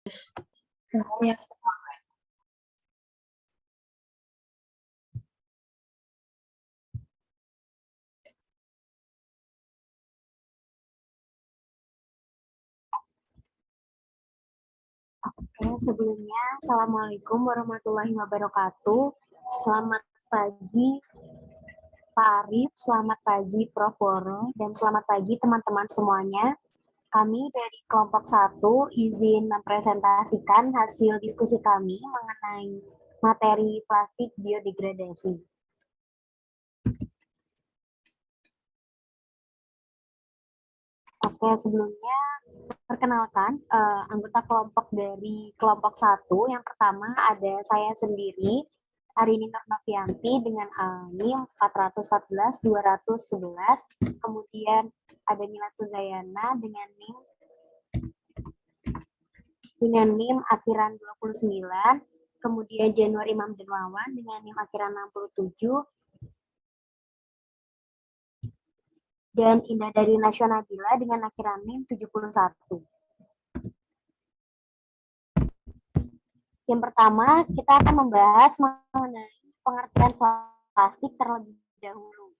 Ya, oke, sebelumnya Assalamualaikum warahmatullahi wabarakatuh. Selamat pagi Pak Arif, selamat pagi Prof. Woro, dan selamat pagi teman-teman semuanya. Kami dari kelompok satu izin mempresentasikan hasil diskusi kami mengenai materi plastik biodegradasi. Oke, sebelumnya perkenalkan anggota kelompok dari kelompok satu. Yang pertama ada saya sendiri, Arini Nurnovianti dengan NIM 414-211. Kemudian ada Mila Tuzayana dengan NIM akhiran 29. Kemudian Januari Imam Dermawan dengan NIM akhiran 67. Dan Indah dari Nasionabila dengan akhiran NIM 71. Yang pertama, kita akan membahas mengenai pengertian plastik terlebih dahulu.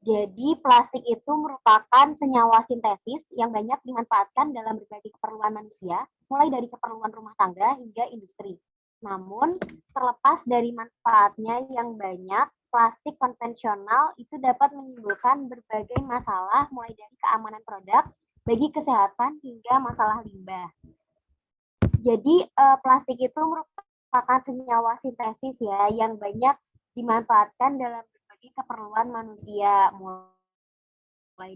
Jadi, plastik itu merupakan senyawa sintesis yang banyak dimanfaatkan dalam berbagai keperluan manusia, mulai dari keperluan rumah tangga hingga industri. Namun, terlepas dari manfaatnya yang banyak, plastik konvensional itu dapat menimbulkan berbagai masalah, mulai dari keamanan produk, bagi kesehatan, hingga masalah limbah. Jadi plastik itu merupakan senyawa sintesis ya yang banyak dimanfaatkan dalam berbagai keperluan manusia, mulai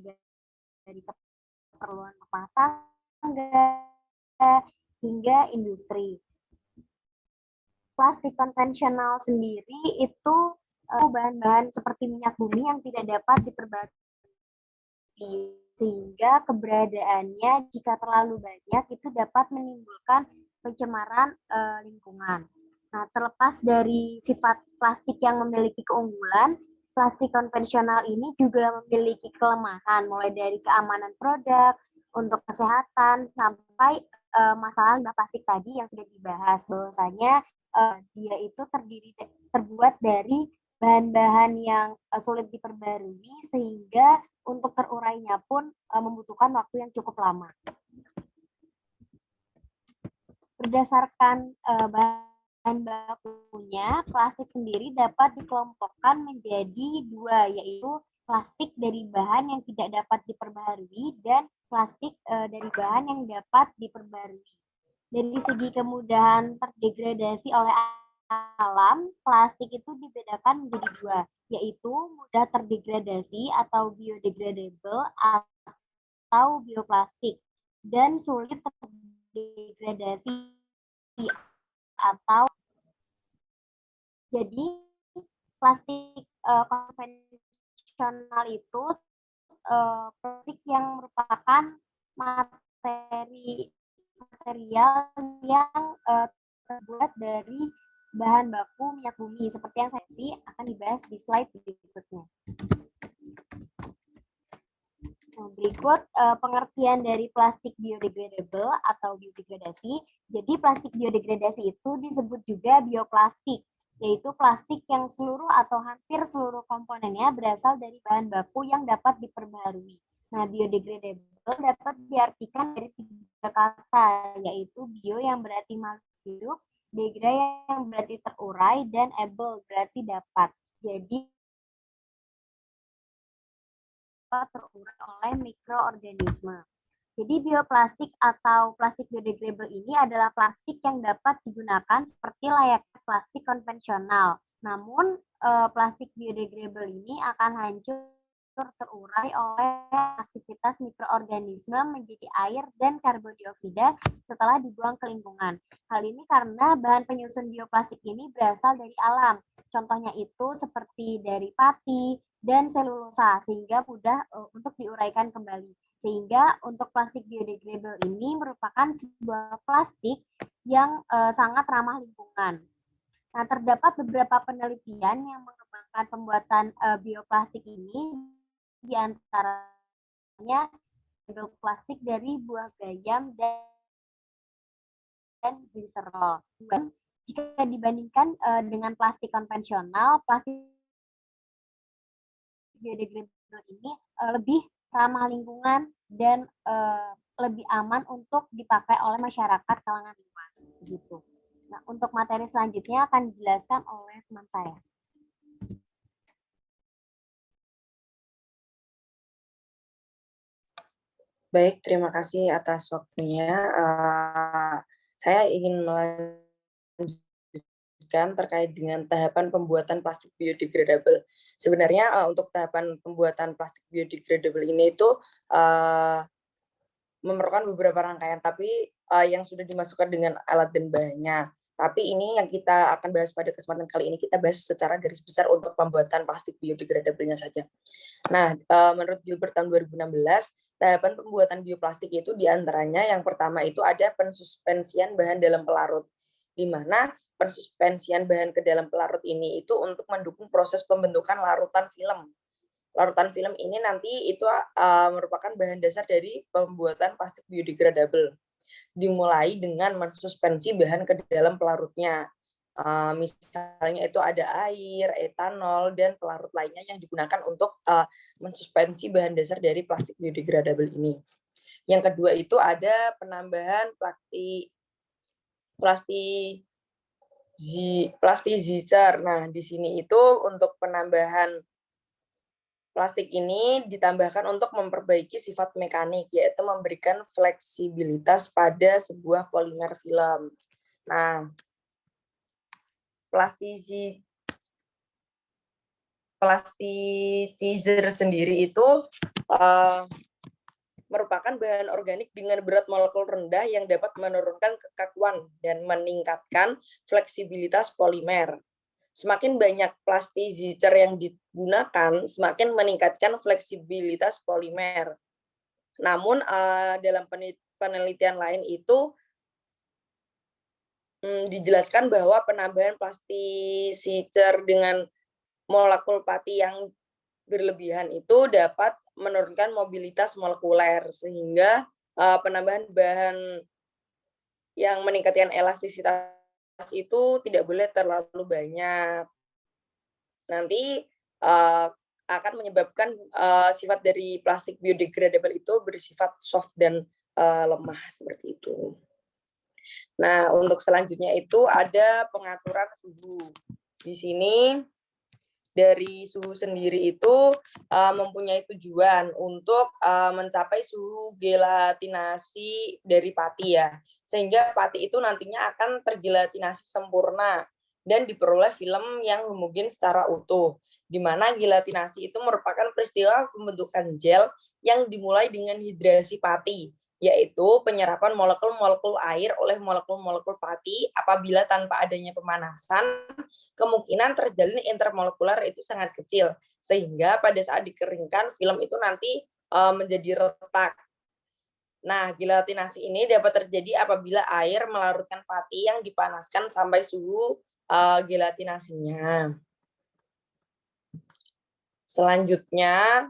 dari keperluan rumah tangga hingga industri. Plastik konvensional sendiri itu bahan-bahan seperti minyak bumi yang tidak dapat diperbaiki, sehingga keberadaannya jika terlalu banyak itu dapat menimbulkan pencemaran lingkungan. Nah, terlepas dari sifat plastik yang memiliki keunggulan, plastik konvensional ini juga memiliki kelemahan, mulai dari keamanan produk, untuk kesehatan, sampai masalah limbah plastik tadi yang sudah dibahas, bahwasanya dia itu terbuat dari bahan-bahan yang sulit diperbarui, sehingga untuk terurainya pun membutuhkan waktu yang cukup lama. Berdasarkan bahan bakunya, plastik sendiri dapat dikelompokkan menjadi dua, yaitu plastik dari bahan yang tidak dapat diperbaharui dan plastik dari bahan yang dapat diperbarui. Dari segi kemudahan terdegradasi oleh alam, plastik itu dibedakan menjadi dua, yaitu mudah terdegradasi atau biodegradable atau bioplastik, dan sulit terdegradasi atau jadi plastik konvensional itu plastik yang merupakan material yang terbuat dari bahan baku minyak bumi, seperti yang saya akan dibahas di slide berikutnya. Nah, berikut pengertian dari plastik biodegradable atau biodegradasi. Jadi plastik biodegradasi itu disebut juga bioplastik, yaitu plastik yang seluruh atau hampir seluruh komponennya berasal dari bahan baku yang dapat diperbarui. Nah, biodegradable dapat diartikan dari tiga kata, yaitu bio yang berarti makhluk hidup, degrade yang berarti terurai, dan able berarti dapat. Jadi terurai oleh mikroorganisme. Jadi bioplastik atau plastik biodegradable ini adalah plastik yang dapat digunakan seperti layaknya plastik konvensional. Namun plastik biodegradable ini akan hancur terurai oleh aktivitas mikroorganisme menjadi air dan karbon dioksida setelah dibuang ke lingkungan. Hal ini karena bahan penyusun bioplastik ini berasal dari alam. Contohnya itu seperti dari pati dan selulosa, sehingga mudah untuk diuraikan kembali. Sehingga untuk plastik biodegradable ini merupakan sebuah plastik yang sangat ramah lingkungan. Nah, terdapat beberapa penelitian yang mengembangkan pembuatan bioplastik ini, di antaranya plastik dari buah gayam dan dan gliserol. Jika dibandingkan dengan plastik konvensional, plastik biodegradable ini lebih ramah lingkungan dan lebih aman untuk dipakai oleh masyarakat kalangan luas. Gitu. Nah, untuk materi selanjutnya akan dijelaskan oleh teman saya. Baik, terima kasih atas waktunya. Saya ingin melanjutkan terkait dengan tahapan pembuatan plastik biodegradable. Sebenarnya untuk tahapan pembuatan plastik biodegradable ini itu memerlukan beberapa rangkaian, tapi yang sudah dimasukkan dengan alat dan bahannya. Tapi ini yang kita akan bahas pada kesempatan kali ini, kita bahas secara garis besar untuk pembuatan plastik biodegradable-nya saja. Nah, menurut Gilbert tahun 2016, tahapan pembuatan bioplastik itu diantaranya yang pertama itu ada pensuspensian bahan dalam pelarut, di mana pensuspensian bahan ke dalam pelarut ini itu untuk mendukung proses pembentukan larutan film. Larutan film ini nanti itu merupakan bahan dasar dari pembuatan plastik biodegradable. Dimulai dengan mensuspensi bahan ke dalam pelarutnya. Misalnya itu ada air, etanol, dan pelarut lainnya yang digunakan untuk mensuspensi bahan dasar dari plastik biodegradable ini. Yang kedua itu ada penambahan plasticizer. Nah, di sini itu untuk penambahan plastik ini ditambahkan untuk memperbaiki sifat mekanik, yaitu memberikan fleksibilitas pada sebuah polimer film. Nah, plasticizer sendiri itu merupakan bahan organik dengan berat molekul rendah yang dapat menurunkan kekakuan dan meningkatkan fleksibilitas polimer. Semakin banyak plasticizer yang digunakan, semakin meningkatkan fleksibilitas polimer. Namun dalam penelitian lain itu dijelaskan bahwa penambahan plasticizer dengan molekul pati yang berlebihan itu dapat menurunkan mobilitas molekuler, sehingga penambahan bahan yang meningkatkan elastisitas itu tidak boleh terlalu banyak. Nanti akan menyebabkan sifat dari plastik biodegradable itu bersifat soft dan lemah seperti itu. Nah, untuk selanjutnya itu ada pengaturan suhu. Di sini dari suhu sendiri itu mempunyai tujuan untuk mencapai suhu gelatinasi dari pati ya. Sehingga pati itu nantinya akan tergelatinasi sempurna dan diperoleh film yang homogen secara utuh. Di mana gelatinasi itu merupakan peristiwa pembentukan gel yang dimulai dengan hidrasi pati, yaitu penyerapan molekul-molekul air oleh molekul-molekul pati apabila tanpa adanya pemanasan, kemungkinan terjalin intermolekuler itu sangat kecil, sehingga pada saat dikeringkan, film itu nanti menjadi retak. Nah, gelatinasi ini dapat terjadi apabila air melarutkan pati yang dipanaskan sampai suhu gelatinasinya. Selanjutnya,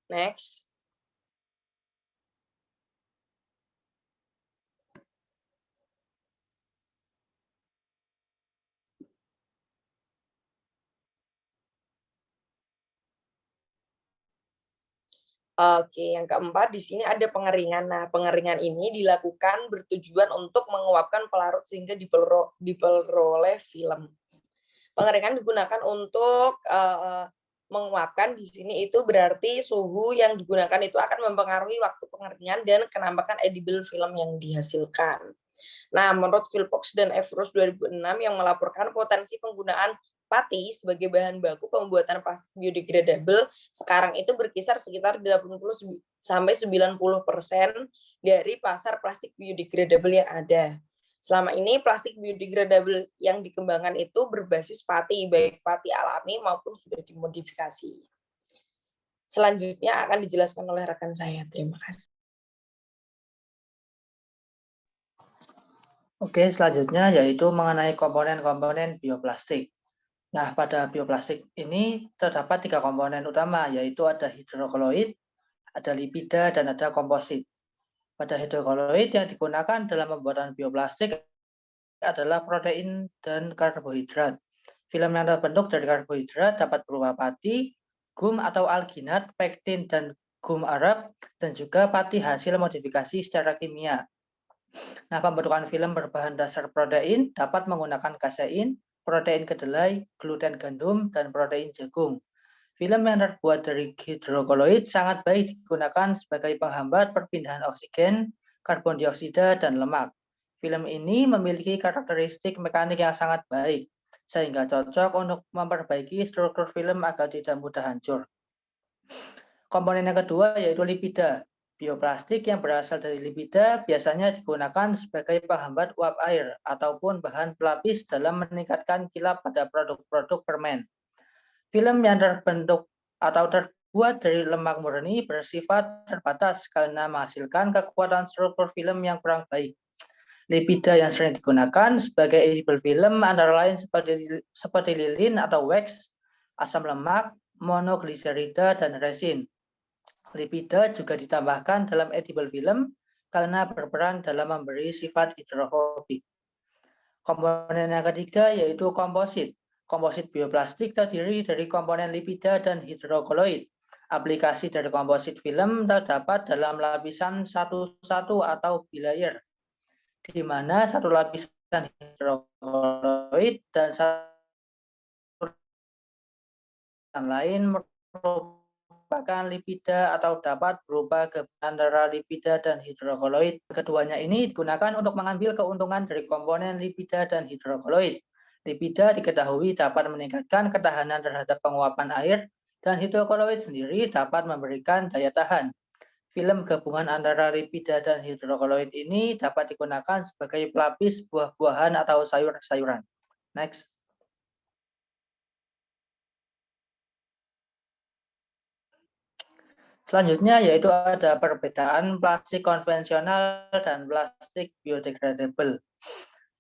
next. Oke, yang keempat di sini ada pengeringan. Nah, pengeringan ini dilakukan bertujuan untuk menguapkan pelarut sehingga diperoleh film. Pengeringan digunakan untuk menguapkan. Di sini itu berarti suhu yang digunakan itu akan mempengaruhi waktu pengeringan dan kenampakan edible film yang dihasilkan. Nah, menurut Philpox dan Everus 2006 yang melaporkan potensi penggunaan pati sebagai bahan baku pembuatan plastik biodegradable sekarang itu berkisar sekitar 80 sampai 90% dari pasar plastik biodegradable yang ada. Selama ini plastik biodegradable yang dikembangkan itu berbasis pati, baik pati alami maupun sudah dimodifikasi. Selanjutnya akan dijelaskan oleh rekan saya. Terima kasih. Oke, selanjutnya yaitu mengenai komponen-komponen bioplastik. Nah, pada bioplastik ini terdapat 3 komponen utama, yaitu ada hidrokloid, ada lipida, dan ada komposit. Pada hidrokoloid yang digunakan dalam pembuatan bioplastik adalah protein dan karbohidrat. Film yang terbentuk dari karbohidrat dapat berupa pati, gum atau alginat, pektin dan gum Arab, dan juga pati hasil modifikasi secara kimia. Nah, pembentukan film berbahan dasar protein dapat menggunakan kasein, protein kedelai, gluten gandum, dan protein jagung. Film yang terbuat dari hidrokoloid sangat baik digunakan sebagai penghambat perpindahan oksigen, karbon dioksida, dan lemak. Film ini memiliki karakteristik mekanik yang sangat baik, sehingga cocok untuk memperbaiki struktur film agar tidak mudah hancur. Komponen yang kedua yaitu lipida. Bioplastik yang berasal dari lipida biasanya digunakan sebagai penghambat uap air ataupun bahan pelapis dalam meningkatkan kilap pada produk-produk permen. Film yang terbentuk atau terbuat dari lemak murni bersifat terbatas karena menghasilkan kekuatan struktur film yang kurang baik. Lipida yang sering digunakan sebagai edible film antara lain seperti lilin atau wax, asam lemak, monogliserida, dan resin. Lipida juga ditambahkan dalam edible film karena berperan dalam memberi sifat hidrofobik. Komponen yang ketiga yaitu komposit. Komposit bioplastik terdiri dari komponen lipida dan hidrokoloid. Aplikasi dari komposit film terdapat dalam lapisan satu-satu atau bilayer, di mana satu lapisan hidrokoloid dan satu lain merupakan lipida atau dapat berupa gabungan antara lipida dan hidrokoloid. Keduanya ini digunakan untuk mengambil keuntungan dari komponen lipida dan hidrokoloid. Lipida diketahui dapat meningkatkan ketahanan terhadap penguapan air, dan hidrokoloid sendiri dapat memberikan daya tahan. Film gabungan antara lipida dan hidrokoloid ini dapat digunakan sebagai pelapis buah-buahan atau sayur-sayuran. Next. Selanjutnya yaitu ada perbedaan plastik konvensional dan plastik biodegradable.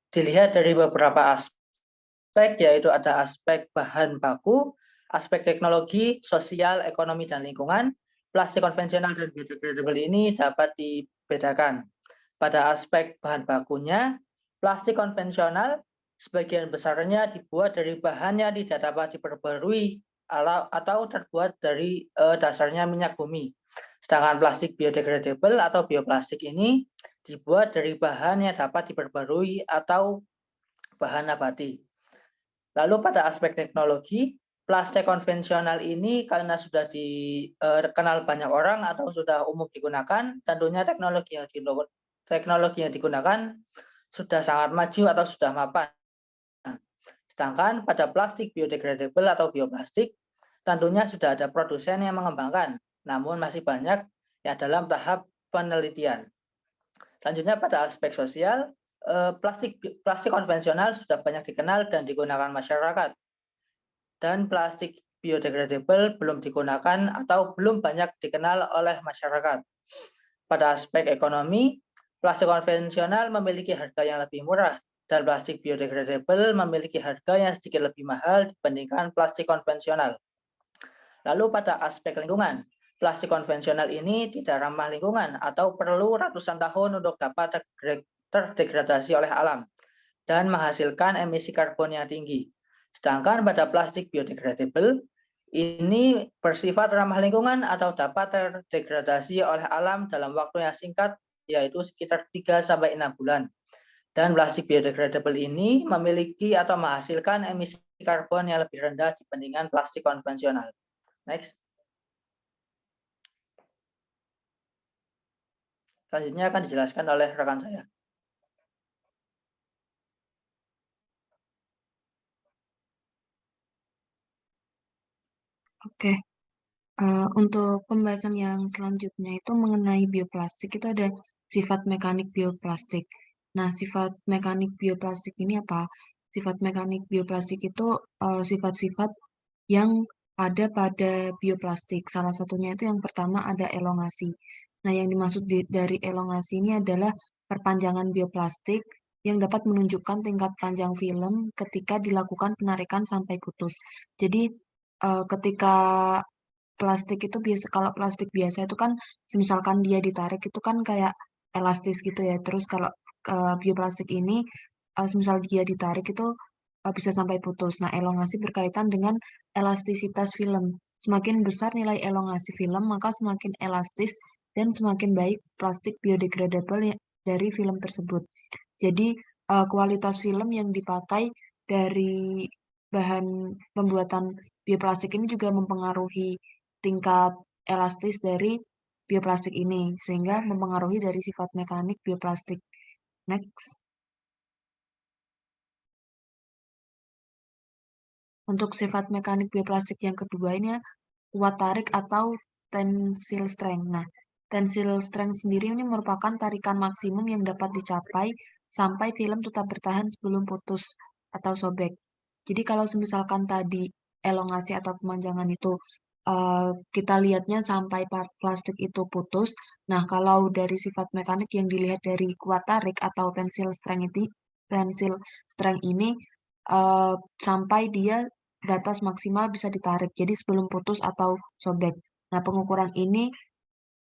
Dilihat dari beberapa aspek, yaitu ada aspek bahan baku, aspek teknologi, sosial, ekonomi, dan lingkungan. Plastik konvensional dan biodegradable ini dapat dibedakan. Pada aspek bahan bakunya, plastik konvensional sebagian besarnya dibuat dari bahan yang tidak dapat diperbarui atau terbuat dari dasarnya minyak bumi. Sedangkan plastik biodegradable atau bioplastik ini dibuat dari bahan yang dapat diperbarui atau bahan nabati. Lalu pada aspek teknologi, plastik konvensional ini karena sudah dikenal banyak orang atau sudah umum digunakan, tentunya teknologi yang digunakan sudah sangat maju atau sudah mapan. Sedangkan pada plastik biodegradable atau bioplastik, tentunya sudah ada produsen yang mengembangkan, namun masih banyak yang dalam tahap penelitian. Selanjutnya pada aspek sosial, plastik konvensional sudah banyak dikenal dan digunakan masyarakat. Dan plastik biodegradable belum digunakan atau belum banyak dikenal oleh masyarakat. Pada aspek ekonomi, plastik konvensional memiliki harga yang lebih murah dan plastik biodegradable memiliki harga yang sedikit lebih mahal dibandingkan plastik konvensional. Lalu pada aspek lingkungan, plastik konvensional ini tidak ramah lingkungan atau perlu ratusan tahun untuk dapat terdegradasi oleh alam dan menghasilkan emisi karbon yang tinggi. Sedangkan pada plastik biodegradable, ini bersifat ramah lingkungan atau dapat terdegradasi oleh alam dalam waktu yang singkat, yaitu sekitar 3-6 bulan. Dan plastik biodegradable ini memiliki atau menghasilkan emisi karbon yang lebih rendah dibandingkan plastik konvensional. Next. Selanjutnya akan dijelaskan oleh rekan saya. Oke, untuk pembahasan yang selanjutnya itu mengenai bioplastik itu ada sifat mekanik bioplastik. Nah, sifat mekanik bioplastik ini apa? Sifat mekanik bioplastik itu sifat-sifat yang ada pada bioplastik. Salah satunya itu yang pertama ada elongasi. Nah, yang dimaksud dari elongasi ini adalah perpanjangan bioplastik yang dapat menunjukkan tingkat panjang film ketika dilakukan penarikan sampai putus. Jadi, ketika plastik itu biasa, kalau plastik biasa itu kan misalkan dia ditarik itu kan kayak elastis gitu ya. Terus kalau bioplastik ini misal dia ditarik itu bisa sampai putus. Nah, elongasi berkaitan dengan elastisitas film. Semakin besar nilai elongasi film, maka semakin elastis dan semakin baik plastik biodegradable dari film tersebut. Jadi, kualitas film yang dipakai dari bahan pembuatan bioplastik ini juga mempengaruhi tingkat elastis dari bioplastik ini, sehingga mempengaruhi dari sifat mekanik bioplastik. Next. Untuk sifat mekanik bioplastik yang kedua ini ya, kuat tarik atau tensile strength. Nah, tensile strength sendiri ini merupakan tarikan maksimum yang dapat dicapai sampai film tetap bertahan sebelum putus atau sobek. Jadi kalau misalkan tadi elongasi atau pemanjangan itu kita lihatnya sampai plastik itu putus. Nah, kalau dari sifat mekanik yang dilihat dari kuat tarik atau tensile strength ini sampai dia batas maksimal bisa ditarik. Jadi sebelum putus atau sobek. Nah, pengukuran ini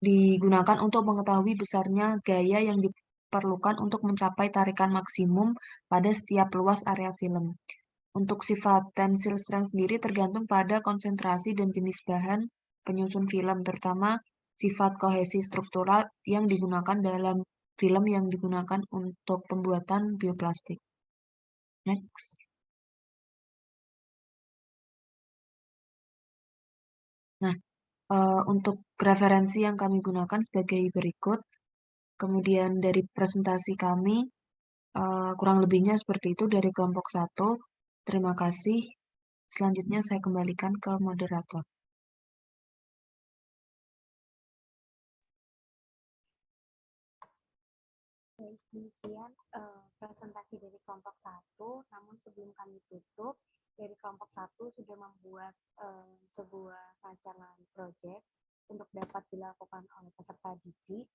digunakan untuk mengetahui besarnya gaya yang diperlukan untuk mencapai tarikan maksimum pada setiap luas area film. Untuk sifat tensile strength sendiri tergantung pada konsentrasi dan jenis bahan penyusun film, terutama sifat kohesi struktural yang digunakan dalam film yang digunakan untuk pembuatan bioplastik. Next. Nah, untuk referensi yang kami gunakan sebagai berikut. Kemudian dari presentasi kami, kurang lebihnya seperti itu dari kelompok 1. Terima kasih. Selanjutnya saya kembalikan ke moderator. Baik, demikian presentasi dari kelompok 1. Namun sebelum kami tutup, dari kelompok 1 sudah membuat sebuah rancangan proyek untuk dapat dilakukan oleh peserta didik.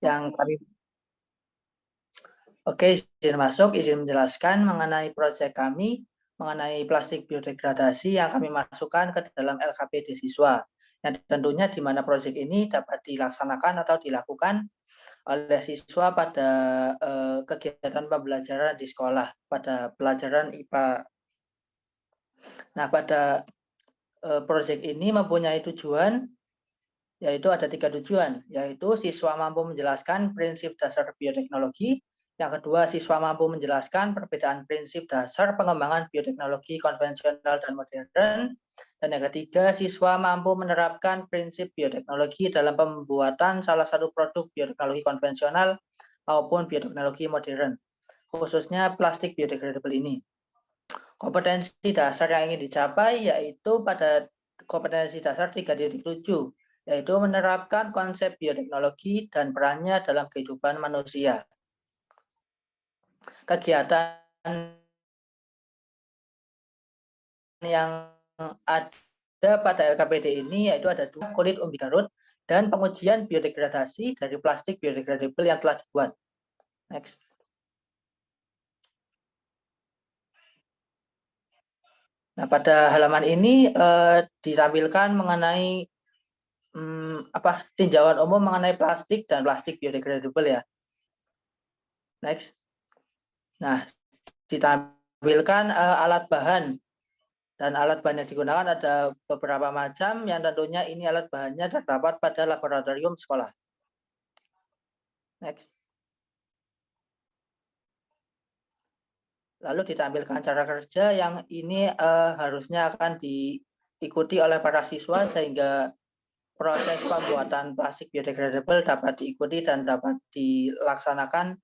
Yang kami Oke, izin masuk, izin menjelaskan mengenai proyek kami, mengenai plastik biodegradasi yang kami masukkan ke dalam LKPD siswa. Yang tentunya di mana proyek ini dapat dilaksanakan atau dilakukan oleh siswa pada kegiatan pembelajaran di sekolah, pada pelajaran IPA. Nah, pada proyek ini mempunyai tujuan, yaitu ada 3 tujuan, yaitu siswa mampu menjelaskan prinsip dasar bioteknologi. Yang kedua, siswa mampu menjelaskan perbedaan prinsip dasar pengembangan bioteknologi konvensional dan modern. Dan yang ketiga, siswa mampu menerapkan prinsip bioteknologi dalam pembuatan salah satu produk bioteknologi konvensional maupun bioteknologi modern, khususnya plastik biodegradable ini. Kompetensi dasar yang ingin dicapai yaitu pada kompetensi dasar 3.7, yaitu menerapkan konsep bioteknologi dan perannya dalam kehidupan manusia. Kegiatan yang ada pada LKPD ini yaitu ada 2, kulit umbi Garut, dan pengujian biodegradasi dari plastik biodegradable yang telah dibuat. Next. Nah, pada halaman ini ditampilkan mengenai tinjauan umum mengenai plastik dan plastik biodegradable ya. Next. Nah, ditampilkan alat bahan, dan alat bahan yang digunakan ada beberapa macam yang tentunya ini alat bahannya terdapat pada laboratorium sekolah. Next. Lalu ditampilkan cara kerja yang ini harusnya akan diikuti oleh para siswa sehingga proses pembuatan plastik biodegradable dapat diikuti dan dapat dilaksanakan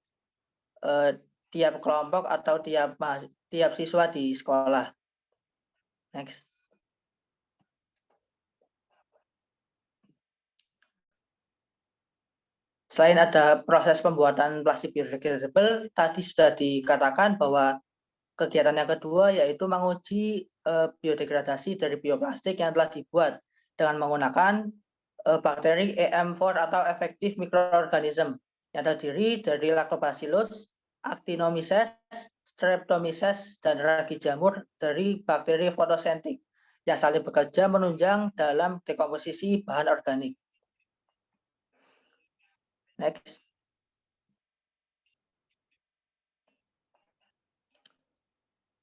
tiap kelompok atau tiap siswa di sekolah. Next. Selain ada proses pembuatan plastik biodegradable, tadi sudah dikatakan bahwa kegiatan yang kedua yaitu menguji biodegradasi dari bioplastik yang telah dibuat dengan menggunakan bakteri EM4 atau effective microorganism yang terdiri dari Lactobacillus, Actinomyces, Streptomyces dan ragi jamur dari bakteri fotosentik yang saling bekerja menunjang dalam dekomposisi bahan organik. Next.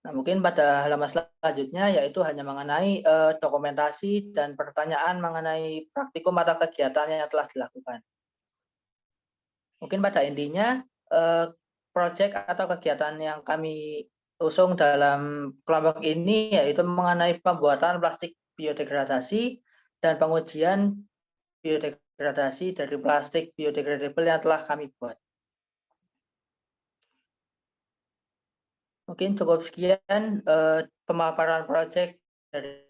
Nah, mungkin pada halaman selanjutnya yaitu hanya mengenai dokumentasi dan pertanyaan mengenai praktikum atau kegiatan yang telah dilakukan. Mungkin pada intinya proyek atau kegiatan yang kami usung dalam kelompok ini yaitu mengenai pembuatan plastik biodegradasi dan pengujian biodegradasi dari plastik biodegradable yang telah kami buat. Mungkin cukup sekian pemaparan proyek dari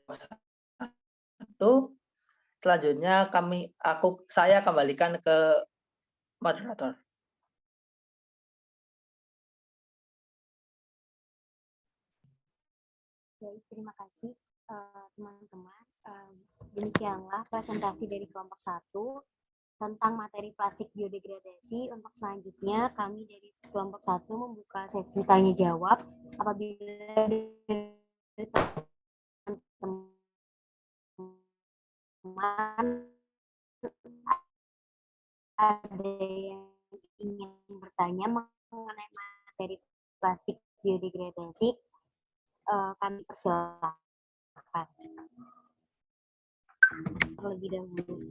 itu. Selanjutnya saya kembalikan ke moderator. Baik, terima kasih teman-teman. Demikianlah presentasi dari kelompok 1 tentang materi plastik biodegradasi. Untuk selanjutnya kami dari kelompok 1 membuka sesi tanya jawab. Apabila teman-teman ada yang ingin bertanya mengenai materi plastik biodegradasi, kami persilakan terlebih dahulu.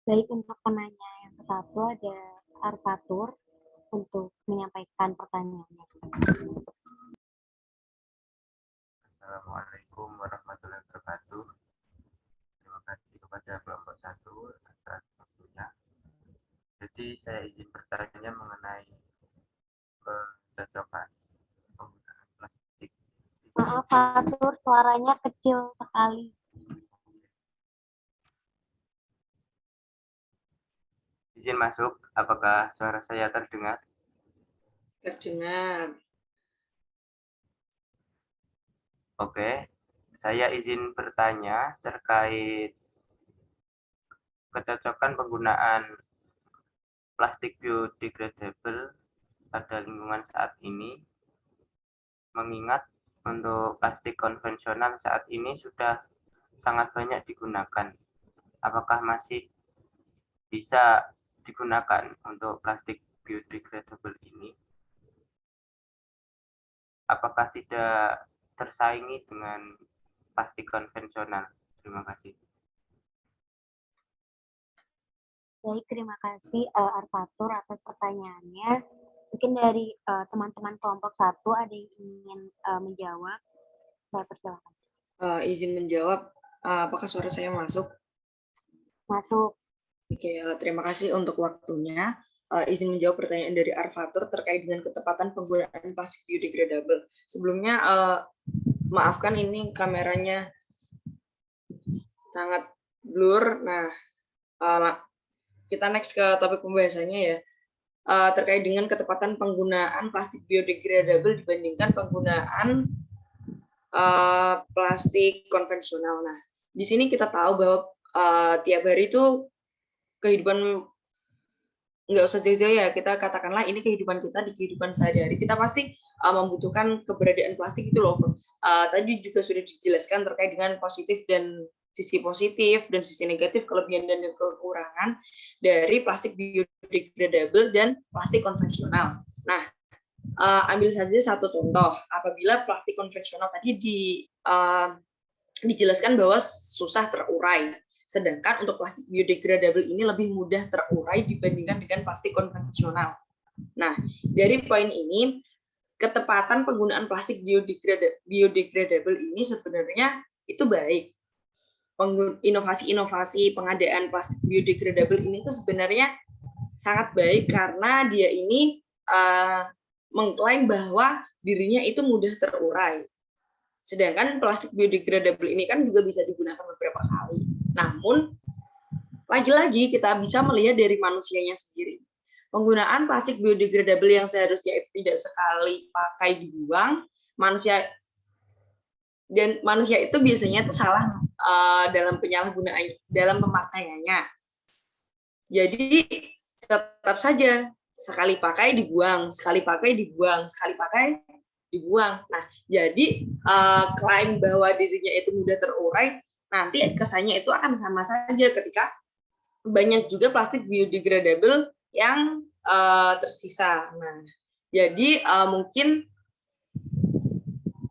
Baik, untuk penanya yang ke-1 ada Arfatur untuk menyampaikan pertanyaannya. Assalamualaikum warahmatullahi wabarakatuh. Terima kasih kepada kelompok 1 atas waktunya. Jadi saya izin bertanya mengenai kecocokan penggunaan plastik. Maaf, Fatur, suaranya kecil sekali. Izin masuk, apakah suara saya terdengar? Terdengar. Oke, saya izin bertanya terkait kecocokan penggunaan plastik biodegradable pada lingkungan saat ini, mengingat untuk plastik konvensional saat ini sudah sangat banyak digunakan. Apakah masih bisa digunakan untuk plastik biodegradable ini? Apakah tidak tersaingi dengan plastik konvensional? Terima kasih. Baik, terima kasih Arfatur atas pertanyaannya. Mungkin dari teman-teman kelompok 1 ada yang ingin menjawab. Saya persilakan. Izin menjawab, apakah suara saya masuk? Masuk. Oke, terima kasih untuk waktunya. Izin menjawab pertanyaan dari Arfatur terkait dengan ketepatan penggunaan plastik biodegradable. Sebelumnya, maafkan ini kameranya sangat blur. Nah, kita next ke topik pembahasannya ya. Terkait dengan ketepatan penggunaan plastik biodegradable dibandingkan penggunaan plastik konvensional. Nah, di sini kita tahu bahwa tiap hari itu kehidupan nggak usah jauh-jauh ya, kita katakanlah ini kehidupan kita di kehidupan sehari-hari, kita pasti membutuhkan keberadaan plastik itu loh. Tadi juga sudah dijelaskan terkait dengan sisi positif dan sisi negatif, kelebihan dan kekurangan dari plastik biodegradable dan plastik konvensional. Nah, ambil saja satu contoh, apabila plastik konvensional tadi dijelaskan bahwa susah terurai. Sedangkan untuk plastik biodegradable ini lebih mudah terurai dibandingkan dengan plastik konvensional. Nah, dari poin ini, ketepatan penggunaan plastik biodegradable ini sebenarnya itu baik. Inovasi-inovasi pengadaan plastik biodegradable ini itu sebenarnya sangat baik karena dia ini mengklaim bahwa dirinya itu mudah terurai. Sedangkan plastik biodegradable ini kan juga bisa digunakan beberapa kali. Namun, lagi-lagi kita bisa melihat dari manusianya sendiri. Penggunaan plastik biodegradable yang seharusnya itu tidak sekali pakai dibuang, manusia dan manusia itu biasanya tuh salah dalam penyalahgunaan, dalam pemakaiannya. Jadi tetap saja sekali pakai dibuang, sekali pakai dibuang, sekali pakai dibuang. Nah, jadi klaim bahwa dirinya itu mudah terurai, nanti kesannya itu akan sama saja ketika banyak juga plastik biodegradable yang tersisa. Nah, jadi mungkin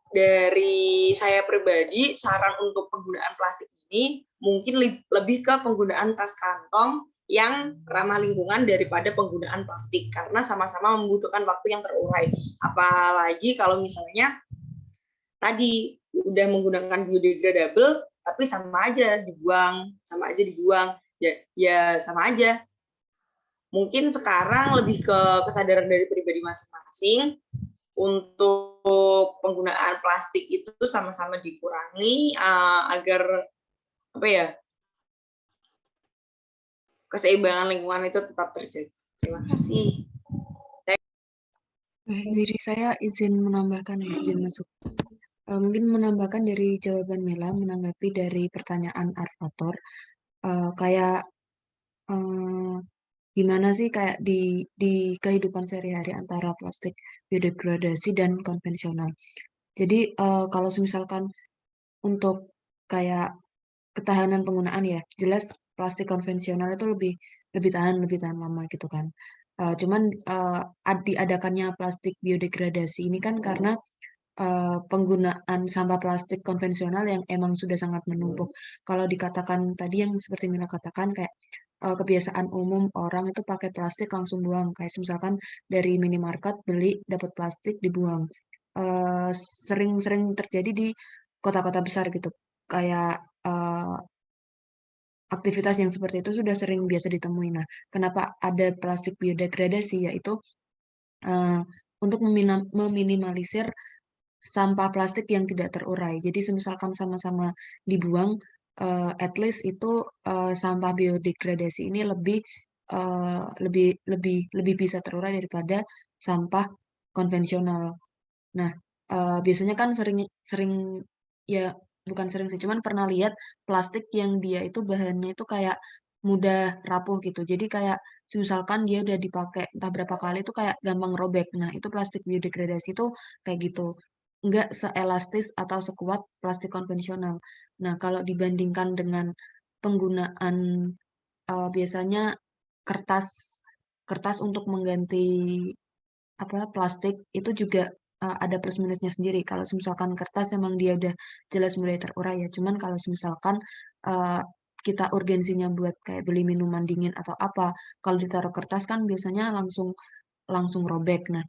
dari saya pribadi, saran untuk penggunaan plastik ini mungkin lebih ke penggunaan tas kantong yang ramah lingkungan daripada penggunaan plastik, karena sama-sama membutuhkan waktu yang terurai. Apalagi kalau misalnya tadi udah menggunakan biodegradable, tapi sama aja dibuang, ya sama aja. Mungkin sekarang lebih ke kesadaran dari pribadi masing-masing untuk penggunaan plastik itu sama-sama dikurangi agar apa ya, keseimbangan lingkungan itu tetap terjaga. Terima kasih. Jadi saya izin menambahkan, izin masuk. Mungkin menambahkan dari jawaban Mela menanggapi dari pertanyaan Arfator, kayak gimana sih kayak di kehidupan sehari-hari antara plastik biodegradasi dan konvensional. Jadi kalau misalkan untuk kayak ketahanan penggunaan ya, jelas plastik konvensional itu lebih tahan lama gitu kan. Cuman diadakannya plastik biodegradasi ini kan karena penggunaan sampah plastik konvensional yang emang sudah sangat menumpuk. Kalau dikatakan tadi yang seperti Mila katakan kayak kebiasaan umum orang itu pakai plastik langsung buang. Kayak misalkan dari minimarket beli dapat plastik dibuang. Sering-sering terjadi di kota-kota besar gitu. Kayak aktivitas yang seperti itu sudah sering biasa ditemui. Nah, kenapa ada plastik biodegradasi? Yaitu untuk meminimalisir sampah plastik yang tidak terurai. Jadi misalkan sama-sama dibuang, at least itu sampah biodegradasi ini lebih bisa terurai daripada sampah konvensional. Nah, biasanya kan sering ya bukan sering sih, cuman pernah lihat plastik yang dia itu bahannya itu kayak mudah rapuh gitu. Jadi kayak misalkan dia udah dipakai entah berapa kali itu kayak gampang robek. Nah, itu plastik biodegradasi itu kayak gitu. Enggak seelastis atau sekuat plastik konvensional. Nah, kalau dibandingkan dengan penggunaan biasanya kertas kertas untuk mengganti plastik itu juga ada plus minusnya sendiri. Kalau misalkan kertas emang dia udah jelas mulai terurai ya. Cuman kalau misalkan uh, kita urgensinya buat kayak beli minuman dingin atau apa, kalau ditaruh kertas kan biasanya langsung langsung robek. Nah,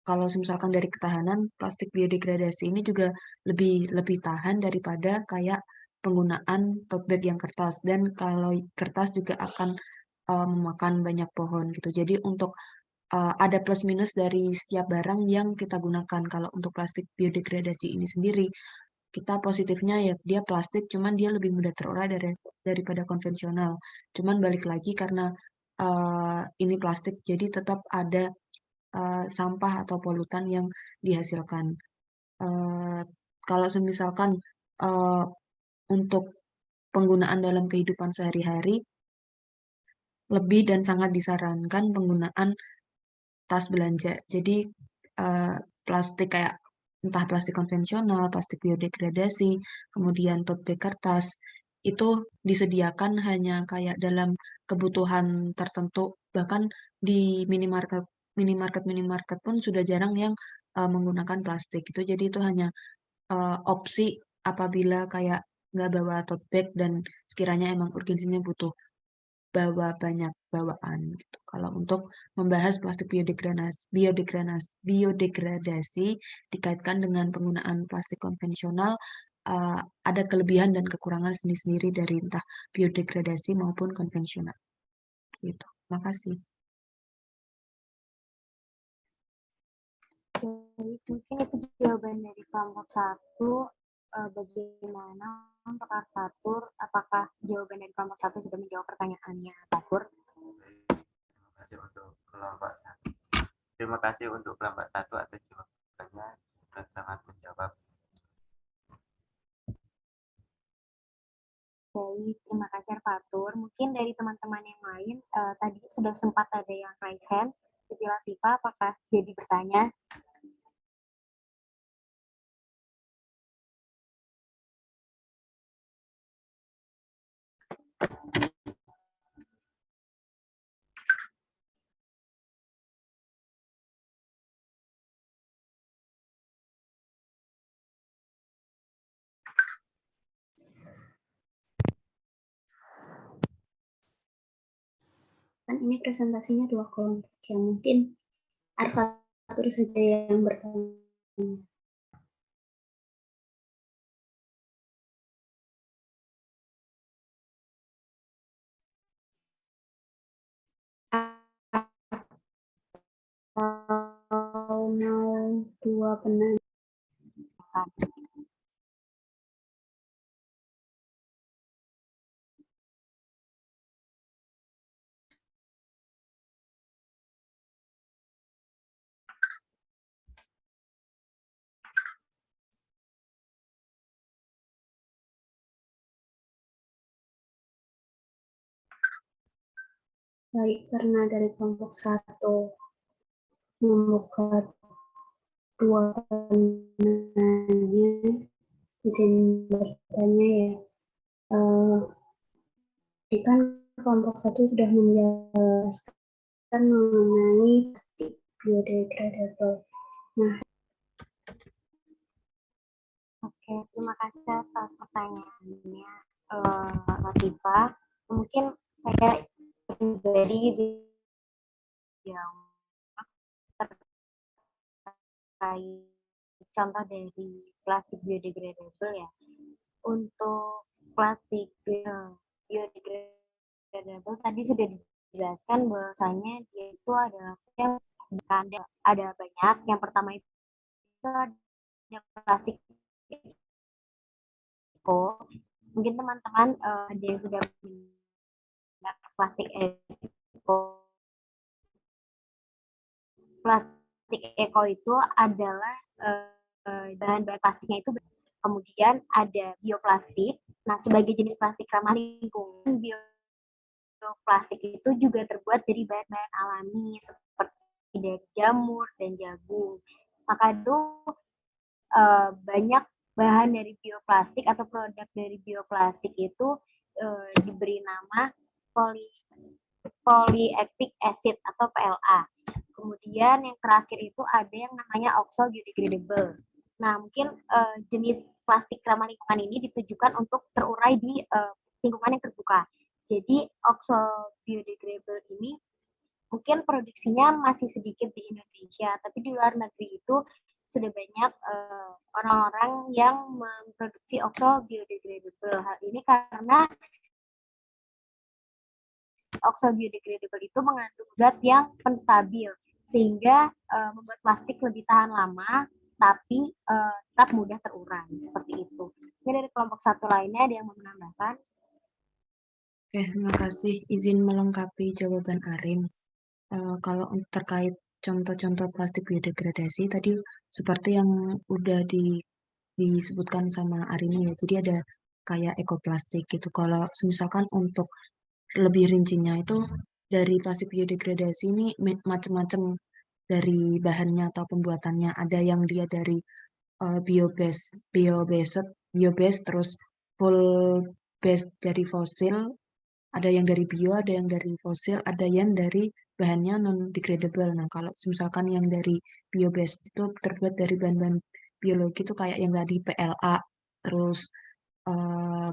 kalau misalkan dari ketahanan plastik biodegradasi ini juga lebih lebih tahan daripada kayak penggunaan tote bag yang kertas, dan kalau kertas juga akan memakan banyak pohon gitu. Jadi untuk ada plus minus dari setiap barang yang kita gunakan. Kalau untuk plastik biodegradasi ini sendiri, kita positifnya ya dia plastik, cuman dia lebih mudah terurai daripada konvensional. Cuman balik lagi karena ini plastik, jadi tetap ada sampah atau polutan yang dihasilkan. Uh, Kalau misalkan uh, untuk penggunaan dalam kehidupan sehari-hari, lebih dan sangat disarankan penggunaan tas belanja. Jadi plastik kayak entah plastik konvensional, plastik biodegradasi, kemudian tote bag kertas itu disediakan hanya kayak dalam kebutuhan tertentu. Bahkan di minimarket pun sudah jarang yang menggunakan plastik itu. Jadi itu hanya opsi apabila kayak nggak bawa tote bag dan sekiranya emang urgensinya butuh bawa banyak bawaan gitu. Kalau untuk membahas plastik biodegradasi dikaitkan dengan penggunaan plastik konvensional, ada kelebihan dan kekurangan sendiri-sendiri dari entah biodegradasi maupun konvensional. Gitu. Makasih. Jadi mungkin itu jawaban dari kelompok 1. Bagaimana untuk Arfatur? Apakah jawaban dari kelompok 1 sudah menjawab pertanyaannya Arfatur? Terima kasih untuk kelompok 1 atas jawabannya, sudah sangat menjawab terima kasih Arfatur. Mungkin dari teman-teman yang lain, tadi sudah sempat ada yang raise hand. Siti Latifah, apakah jadi bertanya? Kan ini presentasinya 2 kelompok ya, mungkin Arfatur saja yang bertanya. Mau 2 penanya. Baik, karena dari kelompok 1 membuka 2 penanya, izin bertanya ya. Kan kelompok 1 sudah menjelaskan mengenai plastik biodegradable. Nah, oke, terima kasih atas pertanyaannya, Latifah. Mungkin saya pribadi yang terkait contoh dari plastik biodegradable ya. Untuk plastik biodegradable tadi sudah dijelaskan bahwasanya dia itu adalah yang ada banyak. Yang pertama itu ada plastik eco. Mungkin teman-teman ada yang sudah punya plastik eco. Plastik eco itu adalah bahan-bahan plastiknya itu. Kemudian ada bioplastik. Nah, sebagai jenis plastik ramah lingkungan, bioplastik itu juga terbuat dari bahan-bahan alami seperti dari jamur dan jagung. Maka itu banyak bahan dari bioplastik atau produk dari bioplastik itu diberi nama polyactic acid atau PLA. Kemudian yang terakhir itu ada yang namanya oxo biodegradable. Nah, mungkin jenis plastik ramah lingkungan ini ditujukan untuk terurai di lingkungan yang terbuka. Jadi oxo biodegradable ini mungkin produksinya masih sedikit di Indonesia, tapi di luar negeri itu sudah banyak orang-orang yang memproduksi oxo biodegradable. Hal ini karena oxo biodegradable itu mengandung zat yang penstabil, sehingga membuat plastik lebih tahan lama, tapi tetap mudah terurai, seperti itu. Ini dari kelompok 1 lainnya, ada yang mau menambahkan? Oke, terima kasih. Izin melengkapi jawaban Arin. Kalau terkait contoh-contoh plastik biodegradasi, tadi seperti yang udah disebutkan sama Arini ya, jadi ada kayak ekoplastik gitu. Kalau misalkan untuk lebih rincinya itu dari plastik biodegradasi ini macam-macam dari bahannya atau pembuatannya. Ada yang dia dari biobased, terus full based dari fosil, ada yang dari bio, ada yang dari fosil, ada yang dari bahannya non-degradable. Nah, kalau misalkan yang dari bio-based itu terbuat dari bahan-bahan biologi itu kayak yang tadi PLA, terus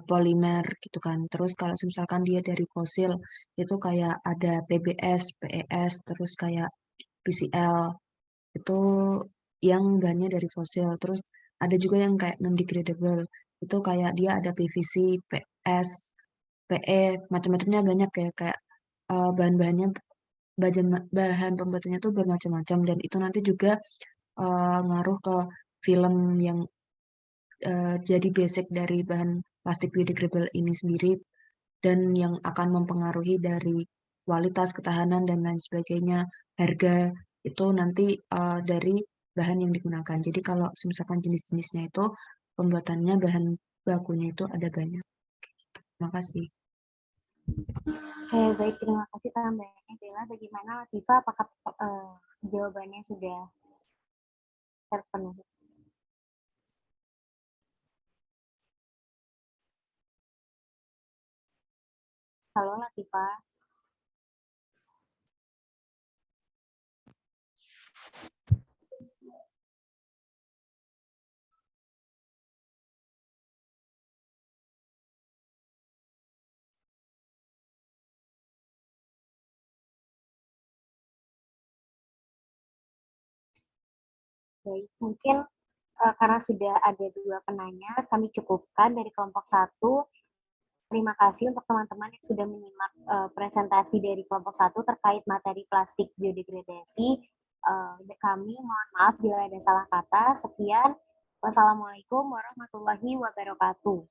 polimer gitu kan. Terus kalau misalkan dia dari fosil itu kayak ada PBS, PES, terus kayak PCl itu yang bahannya dari fosil. Terus ada juga yang kayak non-degradable. Itu kayak dia ada PVC, PS, PE, macam-macamnya banyak ya, kayak bahan-bahannya bahan pembuatannya tuh bermacam-macam, dan itu nanti juga ngaruh ke film yang jadi basic dari bahan plastik biodegradable ini sendiri, dan yang akan mempengaruhi dari kualitas, ketahanan, dan lain sebagainya. Harga itu nanti dari bahan yang digunakan. Jadi kalau misalkan jenis-jenisnya itu pembuatannya bahan bakunya itu ada banyak. Terima kasih. Oke, baik. Terima kasih tambahannya, Bella. Bagaimana Latifah? Apakah jawabannya sudah terpenuhi? Halo, Latifah. Baik, mungkin karena sudah ada 2 penanya, kami cukupkan dari kelompok 1. Terima kasih untuk teman-teman yang sudah menyimak presentasi dari kelompok 1 terkait materi plastik biodegradasi. Kami mohon maaf bila ada salah kata. Sekian. Wassalamualaikum warahmatullahi wabarakatuh.